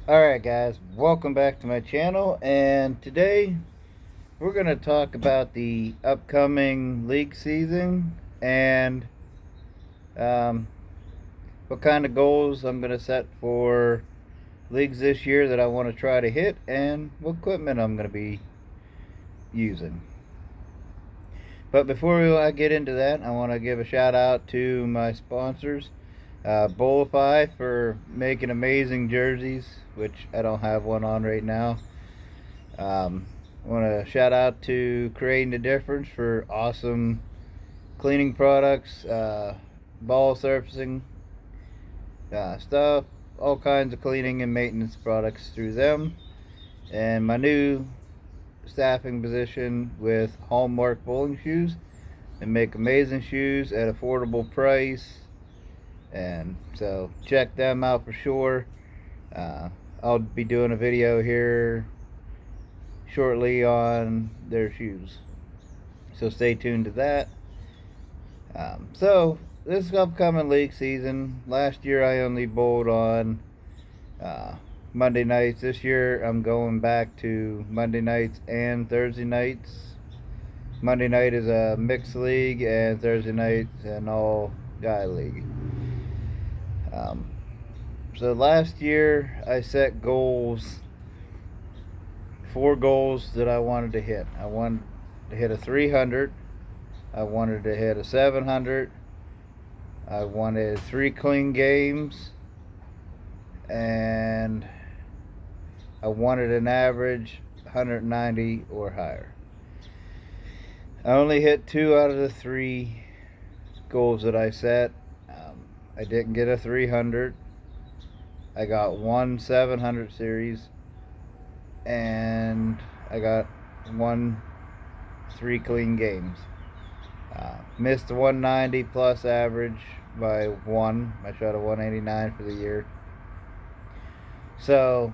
Alright guys, welcome back to my channel, and today we're going to talk about the upcoming league season and um, what kind of goals I'm going to set for leagues this year that I want to try to hit, and what equipment I'm going to be using. But before I get into that, I want to give a shout out to my sponsors, Bullify, for making amazing jerseys, which I don't have one on right now. I want to shout out to Creating the Difference for awesome cleaning products, ball surfacing stuff, all kinds of cleaning and maintenance products through them. And my new staffing position with Hallmark Bowling Shoes, and make amazing shoes at affordable price. And so check them out for sure. I'll be doing a video here shortly on their shoes, so stay tuned to that. So this upcoming league season, last year I only bowled on uh, Monday nights. This year I'm going back to Monday nights and Thursday nights. Monday night is a mixed league, and Thursday night is an all guy league. Um, so last year I set goals, 4 goals that I wanted to hit. I wanted to hit a 300. I wanted to hit a 700. I wanted 3 clean games, and I wanted an average 190 or higher. I only hit 2 out of the 3 goals that I set. I didn't get a 300. I got 1 700 series, and I got 1 3 clean games. Missed the 190 plus average by 1. I shot a 189 for the year. So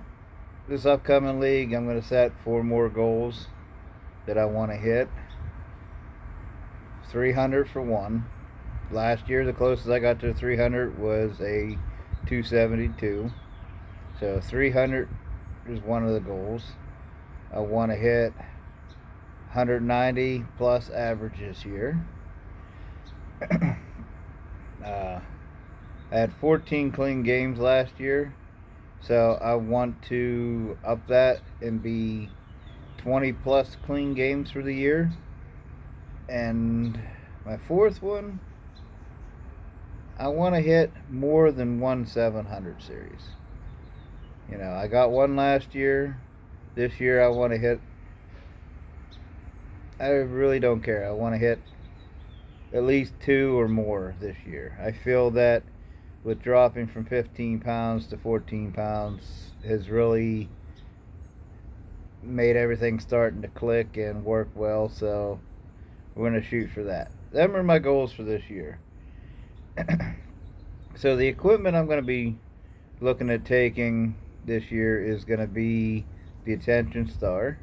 this upcoming league, I'm going to set 4 more goals that I want to hit. 300 for 1. Last year, the closest I got to 300 was a 272. So 300 is one of the goals. I want to hit 190 plus average this year. I had 14 clean games last year, so I want to up that and be 20 plus clean games for the year. And my 4th one, I want to hit more than 1 700 series. I got 1 last year. This year I want to hit, I really don't care. I want to hit at least 2 or more this year. I feel that with dropping from 15 pounds to 14 pounds has really made everything starting to click and work well, so we're going to shoot for that. Them are my goals for this year. So the equipment I'm going to be looking at taking this year is going to be the Attention Star,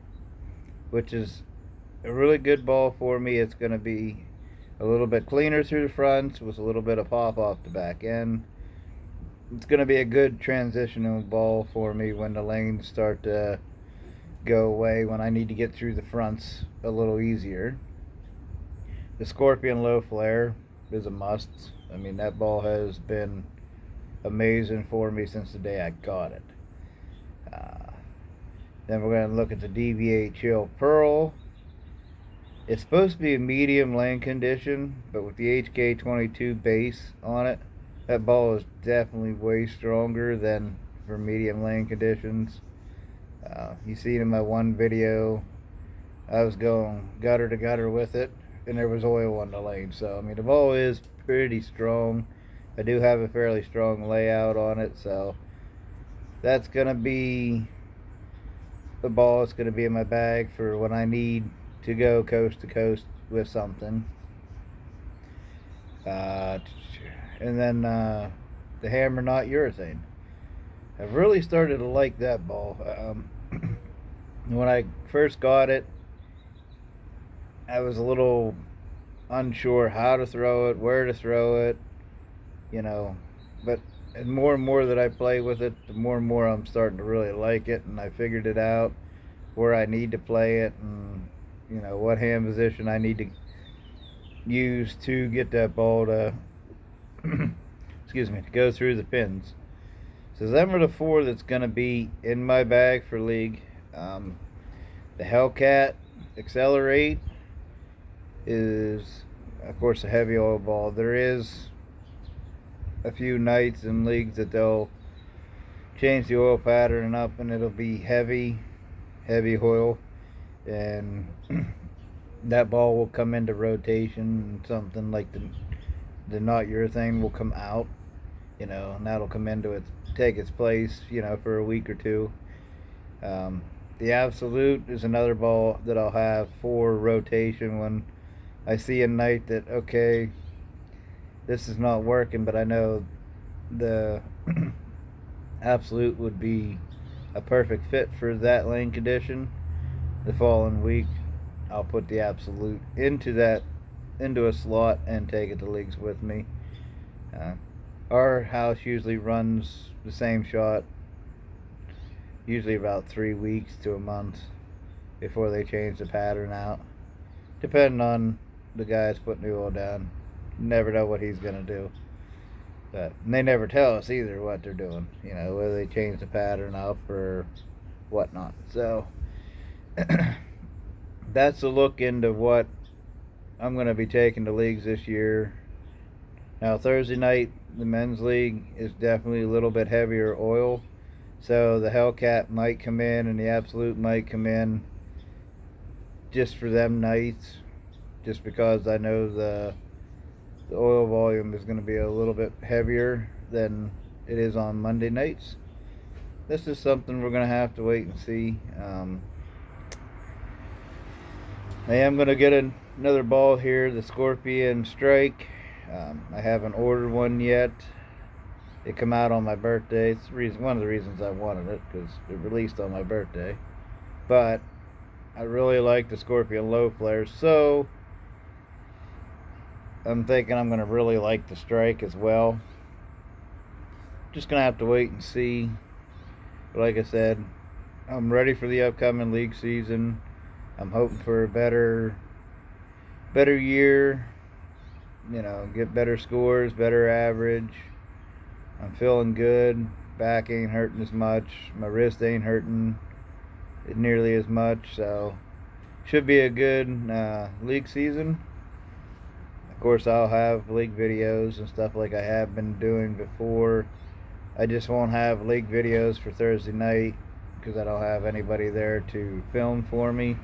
which is a really good ball for me. It's going to be a little bit cleaner through the fronts with a little bit of pop off the back end. It's going to be a good transitional ball for me when the lanes start to go away, when I need to get through the fronts a little easier. The Scorpion Low Flare is a must. I mean, that ball has been amazing for me since the day I got it. Then we're going to look at the DVA Chill Pearl. It's supposed to be a medium lane condition, but with the HK22 base on it, that ball is definitely way stronger than for medium lane conditions. You see in my one video, I was going gutter to gutter with it, and there was oil on the lane. So, I mean, the ball is pretty strong. I do have a fairly strong layout on it, so that's going to be the ball that's going to be in my bag for when I need to go coast to coast with something. And then the Hammer Knot Urethane. I've really started to like that ball. When I first got it, I was a little unsure how to throw it, where to throw it, but more that I play with it, the more and more I'm starting to really like it, and I figured it out where I need to play it, and what hand position I need to use to get that ball to excuse me, to go through the pins. So them are the four that's going to be in my bag for league. The Hellcat Accelerate is, of course, a heavy oil ball. There is a few nights in leagues that they'll change the oil pattern up and it'll be heavy oil, and that ball will come into rotation and something like the not urethane will come out, and that'll come into it, take its place, for a week or two. The Absolute is another ball that I'll have for rotation when I see a night that, okay, this is not working, but I know the Absolute would be a perfect fit for that lane condition. The following week, I'll put the Absolute into a slot and take it to leagues with me. Our house usually runs the same shot, usually about 3 weeks to a month before they change the pattern out, depending on the guys putting the oil down. You never know what he's gonna do, but they never tell us either what they're doing, whether they change the pattern up or whatnot. So that's a look into what I'm going to be taking to leagues this year. Now, Thursday night, the men's league is definitely a little bit heavier oil, so the Hellcat might come in and the Absolute might come in just for them nights, just because I know the oil volume is going to be a little bit heavier than it is on Monday nights. This is something we're going to have to wait and see. I am going to get another ball here, the Scorpion Strike. I haven't ordered one yet. It come out on my birthday. It's one of the reasons I wanted it, because it released on my birthday. But I really like the Scorpion Low Flare, so I'm thinking I'm going to really like the Strike as well. Just going to have to wait and see. But like I said, I'm ready for the upcoming league season. I'm hoping for a better year, get better scores, better average. I'm feeling good. Back ain't hurting as much. My wrist ain't hurting nearly as much. So should be a good league season. Of course, I'll have league videos and stuff like I have been doing before. I just won't have league videos for Thursday night because I don't have anybody there to film for me.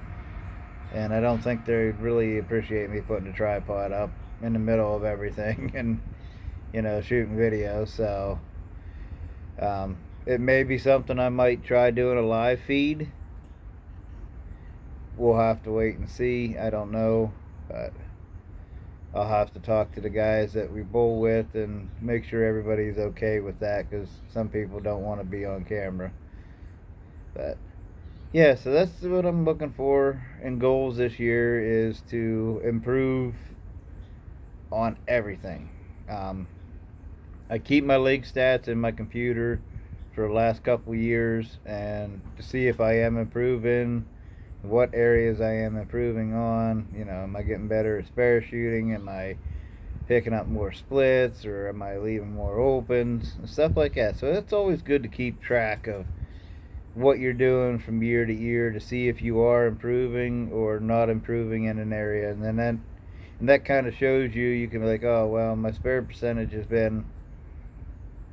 And I don't think they'd really appreciate me putting a tripod up in the middle of everything and, shooting videos. So it may be something I might try doing a live feed. We'll have to wait and see. I don't know. But I'll have to talk to the guys that we bowl with and make sure everybody's okay with that, because some people don't want to be on camera. But yeah, so that's what I'm looking for in goals this year, is to improve on everything. I keep my league stats in my computer for the last couple years, and to see if I am improving, what areas I am improving on. Am I getting better at spare shooting? Am I picking up more splits, or am I leaving more opens and stuff like that? So it's always good to keep track of what you're doing from year to year to see if you are improving or not improving in an area, and then that kind of shows you can be like, oh well, my spare percentage has been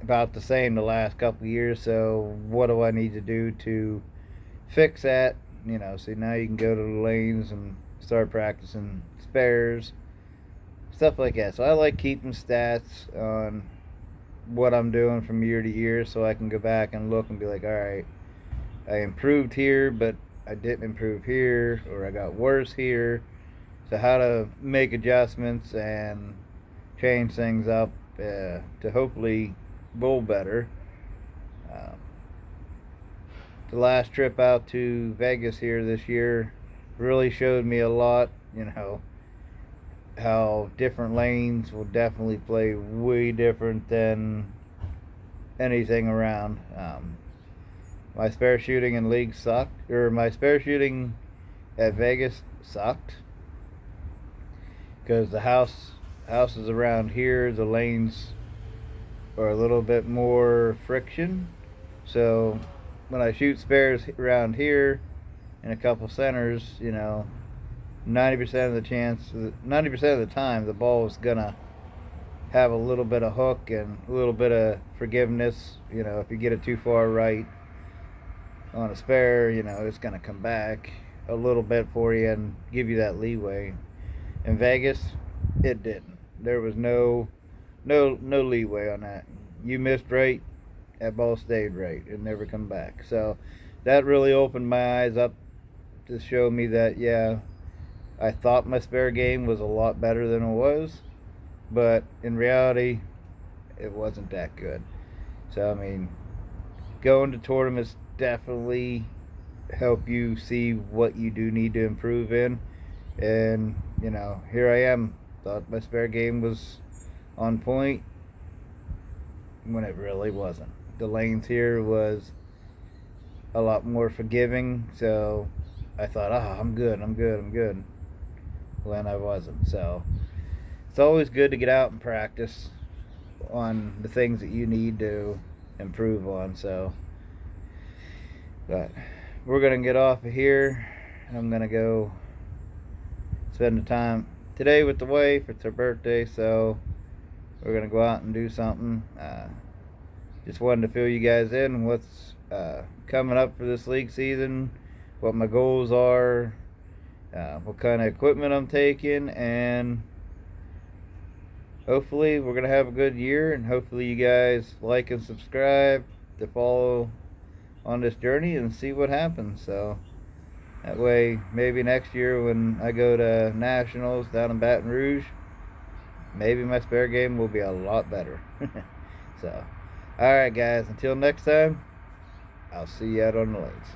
about the same the last couple of years, so what do I need to do to fix that? So now you can go to the lanes and start practicing spares, stuff like that. So I like keeping stats on what I'm doing from year to year, so I can go back and look and be like, all right, I improved here, but I didn't improve here, or I got worse here. So how to make adjustments and change things up to hopefully bowl better. The last trip out to Vegas here this year really showed me a lot, how different lanes will definitely play way different than anything around. My spare shooting in league sucked, or my spare shooting at Vegas sucked, because the houses around here, the lanes are a little bit more friction. So when I shoot spares around here in a couple centers, 90% of the 90% of the time, the ball is gonna have a little bit of hook and a little bit of forgiveness. If you get it too far right on a spare, it's gonna come back a little bit for you and give you that leeway. In Vegas, it didn't. There was no leeway on that. You missed right, that ball stayed right and never come back. So that really opened my eyes up to show me that, yeah, I thought my spare game was a lot better than it was, but in reality, it wasn't that good. So, I mean, going to tournaments definitely help you see what you do need to improve in. And, here I am. Thought my spare game was on point when it really wasn't. The lanes here was a lot more forgiving, so I thought, I'm good. When I wasn't. So it's always good to get out and practice on the things that you need to improve on. But we're gonna get off of here. I'm gonna go spend the time today with the wife. It's her birthday, so we're gonna go out and do something. Just wanted to fill you guys in what's coming up for this league season, what my goals are, what kind of equipment I'm taking, and hopefully we're gonna have a good year. And hopefully you guys like and subscribe to follow on this journey and see what happens. So that way, maybe next year when I go to nationals down in Baton Rouge, maybe my spare game will be a lot better. So, alright guys, until next time, I'll see you out on the lakes.